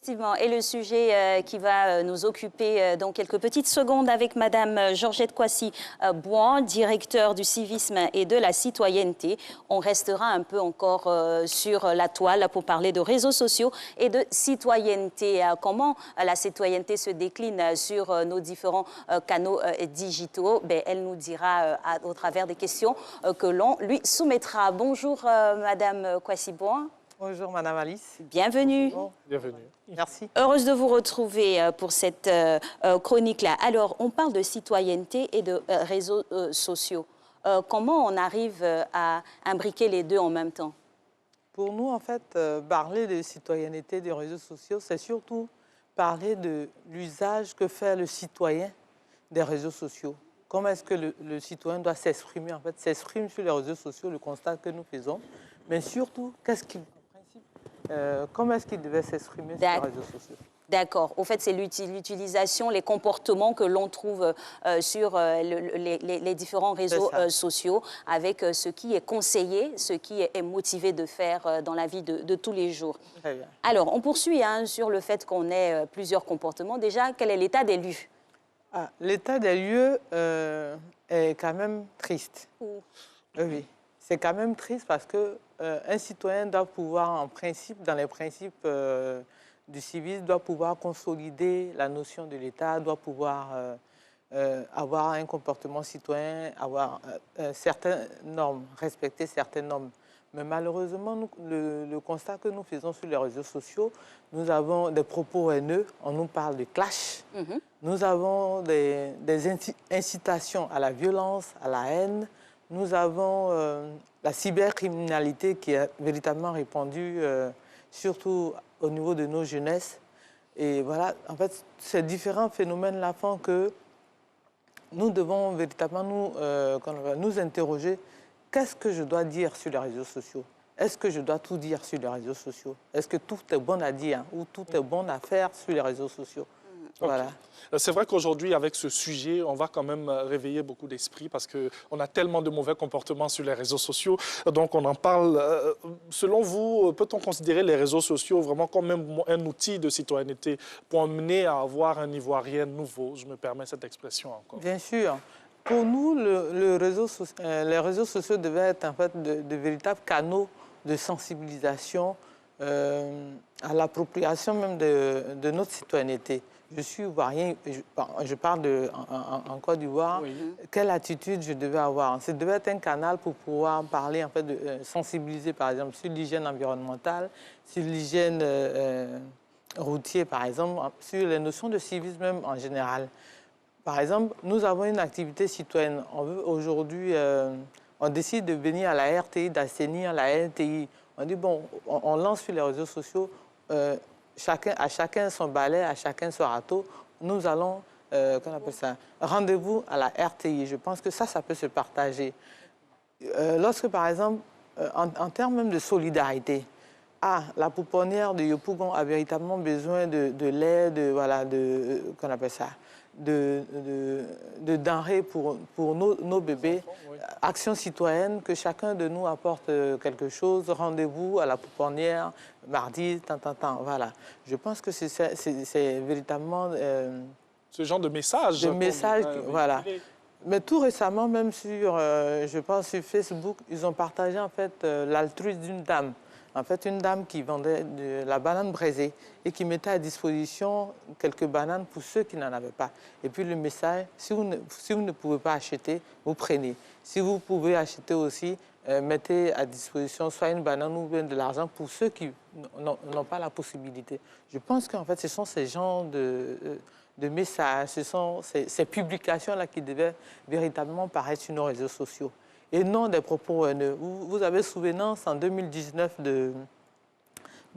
Effectivement, et le sujet qui va nous occuper dans quelques petites secondes avec Madame Georgette Kwasi-Bouan, directeur du civisme et de la citoyenneté. On restera un peu encore sur la toile pour parler de réseaux sociaux et de citoyenneté. Comment la citoyenneté se décline sur nos différents canaux digitaux. Elle nous dira au travers des questions que l'on lui soumettra. Bonjour Madame Kwasi-Bouan. Bonjour Madame Alice. Bienvenue. Bonjour. Bienvenue. Merci. Heureuse de vous retrouver pour cette chronique-là. Alors, on parle de citoyenneté et de réseaux sociaux. Comment on arrive à imbriquer les deux en même temps? Pour nous, en fait, parler de citoyenneté des réseaux sociaux, c'est surtout parler de l'usage que fait le citoyen des réseaux sociaux. Comment est-ce que le citoyen doit s'exprimer, en fait, s'exprime sur les réseaux sociaux, le constat que nous faisons, mais surtout, comment est-ce qu'il devait s'exprimer sur les réseaux sociaux? D'accord. Au fait, c'est l'utilisation, les comportements que l'on trouve sur les différents réseaux sociaux, avec ce qui est conseillé, ce qui est motivé de faire dans la vie de tous les jours. Très bien. Alors, on poursuit sur le fait qu'on ait plusieurs comportements. Déjà, quel est l'état des lieux? L'état des lieux est quand même triste. Oui. C'est quand même triste parce qu'un citoyen doit pouvoir, en principe, dans les principes du civisme, doit pouvoir consolider la notion de l'État, doit pouvoir avoir un comportement citoyen, avoir certaines normes, respecter certaines normes. Mais malheureusement, le constat que nous faisons sur les réseaux sociaux, nous avons des propos haineux, on nous parle de clash, nous avons des incitations à la violence, à la haine. Nous avons la cybercriminalité qui est véritablement répandue, surtout au niveau de nos jeunesses. Et voilà, en fait, ces différents phénomènes-là font que nous devons véritablement nous interroger. Qu'est-ce que je dois dire sur les réseaux sociaux? Est-ce que je dois tout dire sur les réseaux sociaux? Est-ce que tout est bon à dire ou tout est bon à faire sur les réseaux sociaux? Voilà. Okay. C'est vrai qu'aujourd'hui, avec ce sujet, on va quand même réveiller beaucoup d'esprits parce qu'on a tellement de mauvais comportements sur les réseaux sociaux. Donc, on en parle. Selon vous, peut-on considérer les réseaux sociaux vraiment comme un outil de citoyenneté pour amener à avoir un Ivoirien nouveau? Je me permets cette expression encore. Bien sûr. Pour nous, les réseaux sociaux devaient être en fait de véritables canaux de sensibilisation à l'appropriation même de notre citoyenneté. Je suis ivoirien, je parle en Côte d'Ivoire. Oui. Quelle attitude je devais avoir? Ça devait être un canal pour pouvoir parler, en fait, de sensibiliser, par exemple, sur l'hygiène environnementale, sur l'hygiène routière, par exemple, sur les notions de civisme même en général. Par exemple, nous avons une activité citoyenne. Aujourd'hui, on décide de venir à la RTI, d'assainir la RTI. On dit, bon, on lance sur les réseaux sociaux, à chacun son balai, à chacun son râteau. Nous allons, qu'on appelle ça, rendez-vous à la RTI. Je pense que ça peut se partager. Lorsque, par exemple, en termes même de solidarité, la pouponnière de Yopougon a véritablement besoin de l'aide, voilà, qu'on appelle ça, de denrées pour nos bébés. Oui. Action citoyenne, que chacun de nous apporte quelque chose, rendez-vous à la pouponnière, mardi, voilà. Je pense que c'est véritablement... ce genre de message. Voilà. Mais tout récemment, même sur, je pense sur Facebook, ils ont partagé en fait l'altruisme d'une dame. En fait, une dame qui vendait de la banane braisée et qui mettait à disposition quelques bananes pour ceux qui n'en avaient pas. Et puis le message, si vous ne pouvez pas acheter, vous prenez. Si vous pouvez acheter aussi, mettez à disposition soit une banane ou bien de l'argent pour ceux qui n'ont pas la possibilité. Je pense qu'en fait, ce sont ces genres de messages, ce sont ces publications-là qui devaient véritablement paraître sur nos réseaux sociaux. Et non des propos haineux. Vous avez souvenance en 2019 de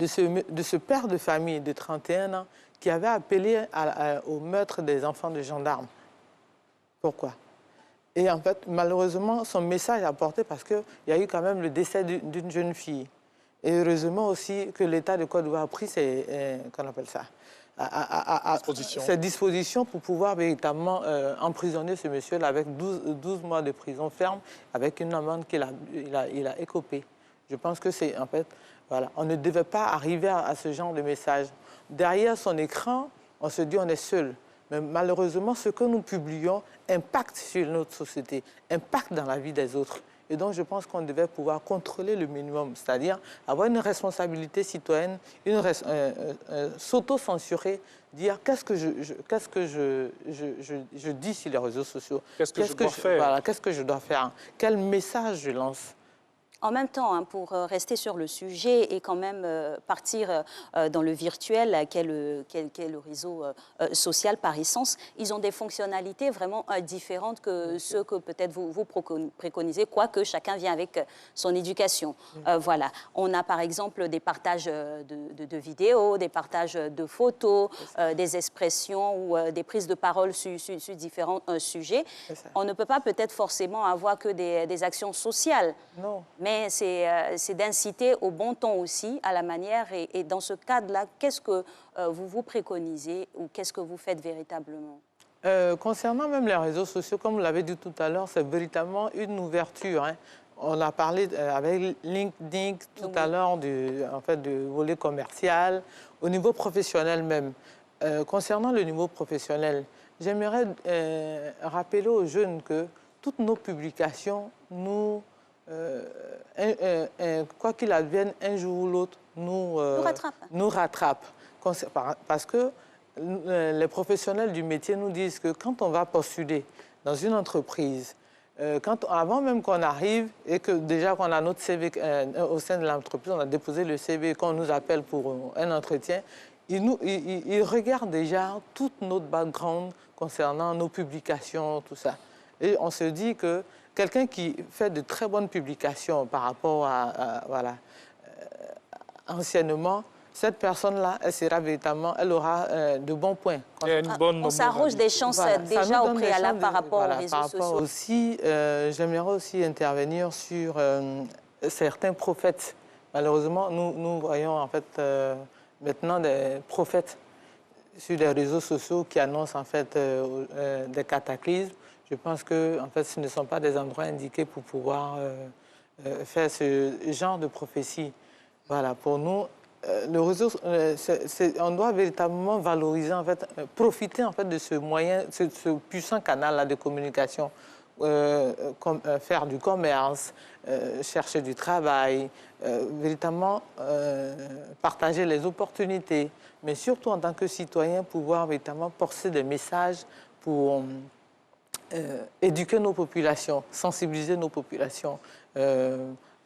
ce père de famille de 31 ans qui avait appelé au meurtre des enfants de gendarmes. Pourquoi? Et en fait, malheureusement, son message a porté parce qu'il y a eu quand même le décès d'une jeune fille. Et heureusement aussi que l'État de Côte d'Ivoire a pris qu'on appelle ça, cette disposition pour pouvoir véritablement emprisonner ce monsieur-là avec 12 mois de prison ferme, avec une amende qu'il a écopée. Je pense que c'est, en fait, voilà, on ne devait pas arriver à ce genre de message. Derrière son écran, on se dit on est seul. Mais malheureusement, ce que nous publions impacte sur notre société, impacte dans la vie des autres. Et donc, je pense qu'on devait pouvoir contrôler le minimum, c'est-à-dire avoir une responsabilité citoyenne, s'auto-censurer, dire qu'est-ce que je dis sur les réseaux sociaux. Qu'est-ce que je dois faire? Voilà, qu'est-ce que je dois faire? Quel message je lance? En même temps, hein, pour rester sur le sujet et quand même partir dans le virtuel, qu'est le réseau social par essence, ils ont des fonctionnalités vraiment différentes que ceux que peut-être vous préconisez, quoique chacun vient avec son éducation. Voilà. On a par exemple des partages de vidéos, des partages de photos, des expressions ou des prises de parole sur différents sujets. On ne peut pas peut-être forcément avoir que des actions sociales. Non. Mais c'est d'inciter au bon ton aussi, à la manière. Et dans ce cadre-là, qu'est-ce que vous préconisez ou qu'est-ce que vous faites véritablement? Concernant même les réseaux sociaux, comme vous l'avez dit tout à l'heure, c'est véritablement une ouverture. Hein. On a parlé avec LinkedIn tout à l'heure du volet commercial, au niveau professionnel même. Concernant le niveau professionnel, j'aimerais rappeler aux jeunes que toutes nos publications, quoi qu'il advienne, un jour ou l'autre, nous rattrape. Parce que les professionnels du métier nous disent que quand on va postuler dans une entreprise, avant même qu'on arrive et que déjà qu'on a notre CV au sein de l'entreprise, on a déposé le CV, qu'on nous appelle pour un entretien, ils regardent déjà toute notre background concernant nos publications, tout ça. Et on se dit que quelqu'un qui fait de très bonnes publications par rapport anciennement, cette personne-là, elle aura de bons points. On s'arroge des chances déjà au préalable par rapport aux réseaux sociaux. Aussi, j'aimerais aussi intervenir sur certains prophètes. Malheureusement, nous voyons en fait maintenant des prophètes sur les réseaux sociaux qui annoncent en fait des cataclysmes. Je pense que en fait, ce ne sont pas des endroits indiqués pour pouvoir faire ce genre de prophétie. Voilà, pour nous, le réseau, on doit véritablement valoriser, en fait, profiter en fait de ce moyen, ce puissant canal-là de communication, faire du commerce, chercher du travail, véritablement partager les opportunités, mais surtout en tant que citoyen, pouvoir véritablement porter des messages pour éduquer nos populations, sensibiliser nos populations,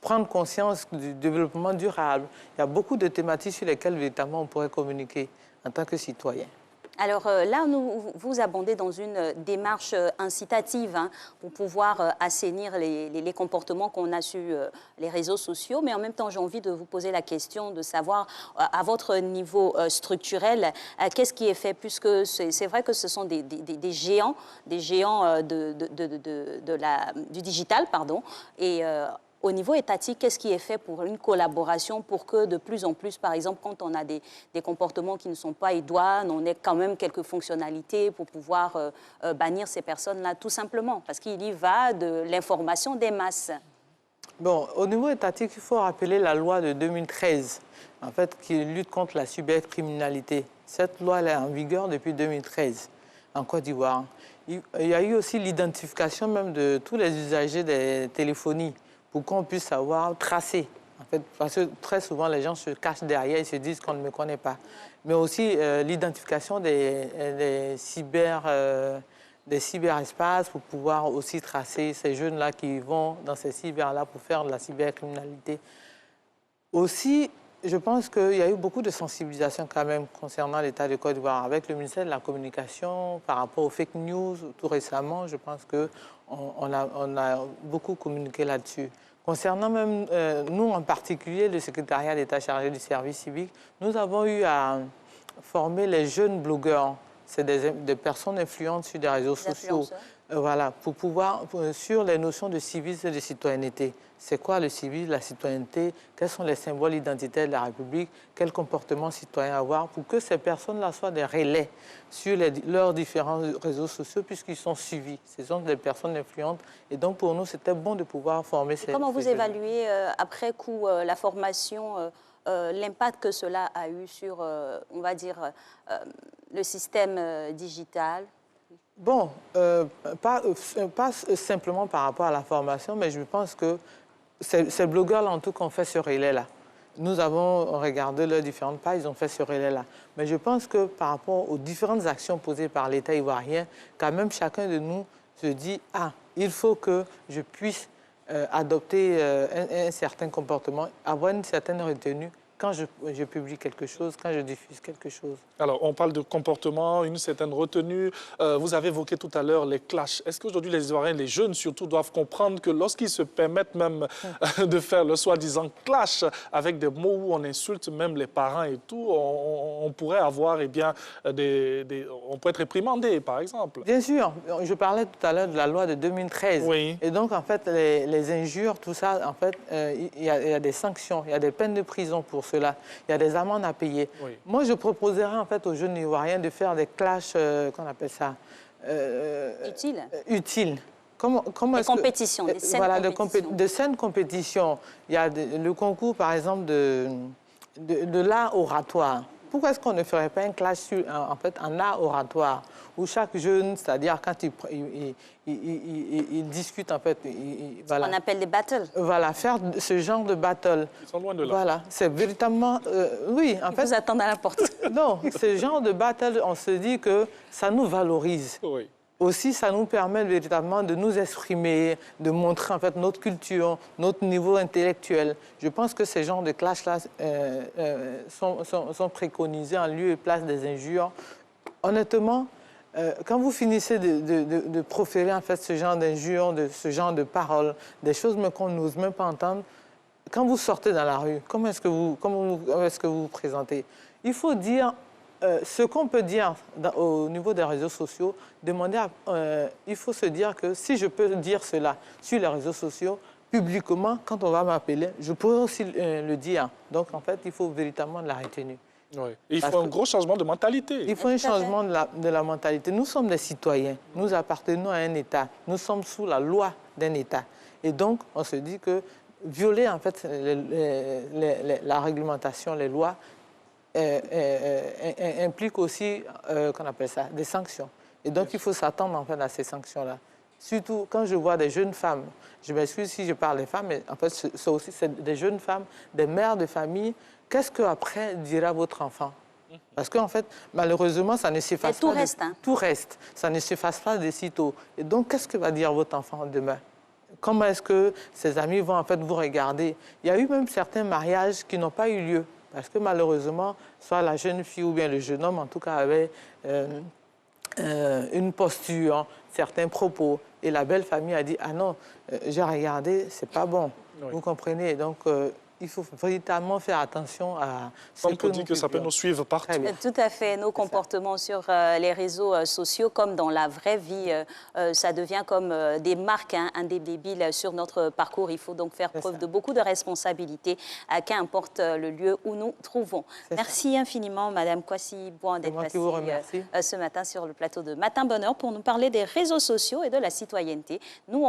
prendre conscience du développement durable. Il y a beaucoup de thématiques sur lesquelles, véritablement, on pourrait communiquer en tant que citoyen. Alors là, vous abondez dans une démarche incitative hein, pour pouvoir assainir les comportements qu'on a sur les réseaux sociaux. Mais en même temps, j'ai envie de vous poser la question de savoir, à votre niveau structurel, qu'est-ce qui est fait? Puisque c'est vrai que ce sont des géants du digital, pardon. Et au niveau étatique, qu'est-ce qui est fait pour une collaboration pour que de plus en plus, par exemple, quand on a des comportements qui ne sont pas idoines, on ait quand même quelques fonctionnalités pour pouvoir bannir ces personnes-là, tout simplement, parce qu'il y va de l'information des masses. Bon, au niveau étatique, il faut rappeler la loi de 2013, en fait, qui lutte contre la cybercriminalité. Cette loi, elle est en vigueur depuis 2013 en Côte d'Ivoire. Il y a eu aussi l'identification même de tous les usagers des téléphonies, pour qu'on puisse savoir tracer. En fait, parce que très souvent, les gens se cachent derrière et se disent qu'on ne me connaît pas. Mais aussi l'identification des cyberespaces pour pouvoir aussi tracer ces jeunes-là qui vont dans ces cyber-là pour faire de la cybercriminalité. Aussi, je pense qu'il y a eu beaucoup de sensibilisation quand même concernant l'État de Côte d'Ivoire avec le ministère de la Communication par rapport aux fake news. Tout récemment, je pense qu'on a beaucoup communiqué là-dessus. Concernant même nous en particulier, le secrétariat d'État chargé du service civique, nous avons eu à former les jeunes blogueurs. C'est des personnes influentes sur des réseaux sociaux. voilà, pour pouvoir, sur les notions de civisme et de citoyenneté. C'est quoi le civisme, la citoyenneté? Quels sont les symboles identitaires de la République? Quel comportement citoyen avoir pour que ces personnes-là soient des relais sur leurs différents réseaux sociaux puisqu'ils sont suivis. Ce sont des personnes influentes. Et donc, pour nous, c'était bon de pouvoir former ces... Comment vous évaluez, après coup, la formation, l'impact que cela a eu sur, on va dire, le système digital? Bon, pas simplement par rapport à la formation, mais je pense que ces blogueurs-là, en tout cas, ont fait ce relais-là. Nous avons regardé leurs différentes pages, ils ont fait ce relais-là. Mais je pense que par rapport aux différentes actions posées par l'État ivoirien, quand même chacun de nous se dit « Ah, il faut que je puisse adopter un certain comportement, avoir une certaine retenue quand je publie quelque chose, quand je diffuse quelque chose. » Alors, on parle de comportement, une certaine retenue. Vous avez évoqué tout à l'heure les clashs. Est-ce qu'aujourd'hui, les Ivoiriens, les jeunes surtout, doivent comprendre que lorsqu'ils se permettent même de faire le soi-disant clash avec des mots où on insulte même les parents et tout, on pourrait avoir, eh bien, on peut être réprimandé, par exemple? Bien sûr. Je parlais tout à l'heure de la loi de 2013. Oui. Et donc, en fait, les injures, tout ça, en fait, il y a des sanctions, il y a des peines de prison pour cela, il y a des amendes à payer. Oui. Moi, je proposerais en fait aux jeunes Ivoiriens de faire des clashs, qu'on appelle ça, utiles. Des compétitions, des saines voilà, compétitions. de saines compétitions. Il y a le concours, par exemple, de l'art oratoire. Pourquoi est-ce qu'on ne ferait pas un clash en fait, en art oratoire, où chaque jeune, c'est-à-dire quand il discute, en fait... Voilà. On appelle des battles. Voilà, faire ce genre de battle. Ils sont loin de là. Voilà, c'est véritablement... oui, en fait... Ils vous attendent à la porte. Non, ce genre de battle, on se dit que ça nous valorise. Oui. Aussi, ça nous permet véritablement de nous exprimer, de montrer en fait notre culture, notre niveau intellectuel. Je pense que ces genres de clash-là sont préconisés en lieu et place des injures. Honnêtement, quand vous finissez de proférer en fait ce genre d'injures, ce genre de paroles, des choses qu'on n'ose même pas entendre, quand vous sortez dans la rue, comment est-ce que vous vous présentez? Il faut dire ce qu'on peut dire au niveau des réseaux sociaux, il faut se dire que si je peux dire cela sur les réseaux sociaux, publiquement, quand on va m'appeler, je pourrais aussi le dire. Donc, en fait, il faut véritablement de la retenue. Oui. Et il faut un gros changement de mentalité. Il faut un changement de la mentalité. Nous sommes des citoyens, nous appartenons à un État, nous sommes sous la loi d'un État. Et donc, on se dit que violer, en fait, la réglementation, les lois, implique aussi, qu'on appelle ça, des sanctions. Et donc, il faut s'attendre en fait à ces sanctions-là. Surtout quand je vois des jeunes femmes, je m'excuse si je parle des femmes, mais en fait, c'est aussi des jeunes femmes, des mères de famille. Qu'est-ce qu'après dira votre enfant? Parce qu'en fait, malheureusement, ça ne s'efface pas. Tout reste. Hein. Tout reste. Ça ne s'efface pas de sitôt. Et donc, qu'est-ce que va dire votre enfant demain? Comment est-ce que ses amis vont en fait vous regarder? Il y a eu même certains mariages qui n'ont pas eu lieu. Parce que malheureusement, soit la jeune fille ou bien le jeune homme, en tout cas, avait une posture, certains propos. Et la belle famille a dit « Ah non, j'ai regardé, c'est pas bon. Oui. » Vous comprenez? Donc, il faut véritablement faire attention à ce on peut dire que ça peut nous suivre partout. Tout à fait. Nos comportements sur les réseaux sociaux, comme dans la vraie vie, ça devient comme des marques indélébiles sur notre parcours. Il faut donc faire preuve de beaucoup de responsabilité, qu'importe le lieu où nous trouvons. Merci infiniment, Madame Kwasi Bouan, d'être passée ce matin sur le plateau de Matin Bonheur pour nous parler des réseaux sociaux et de la citoyenneté. Nous,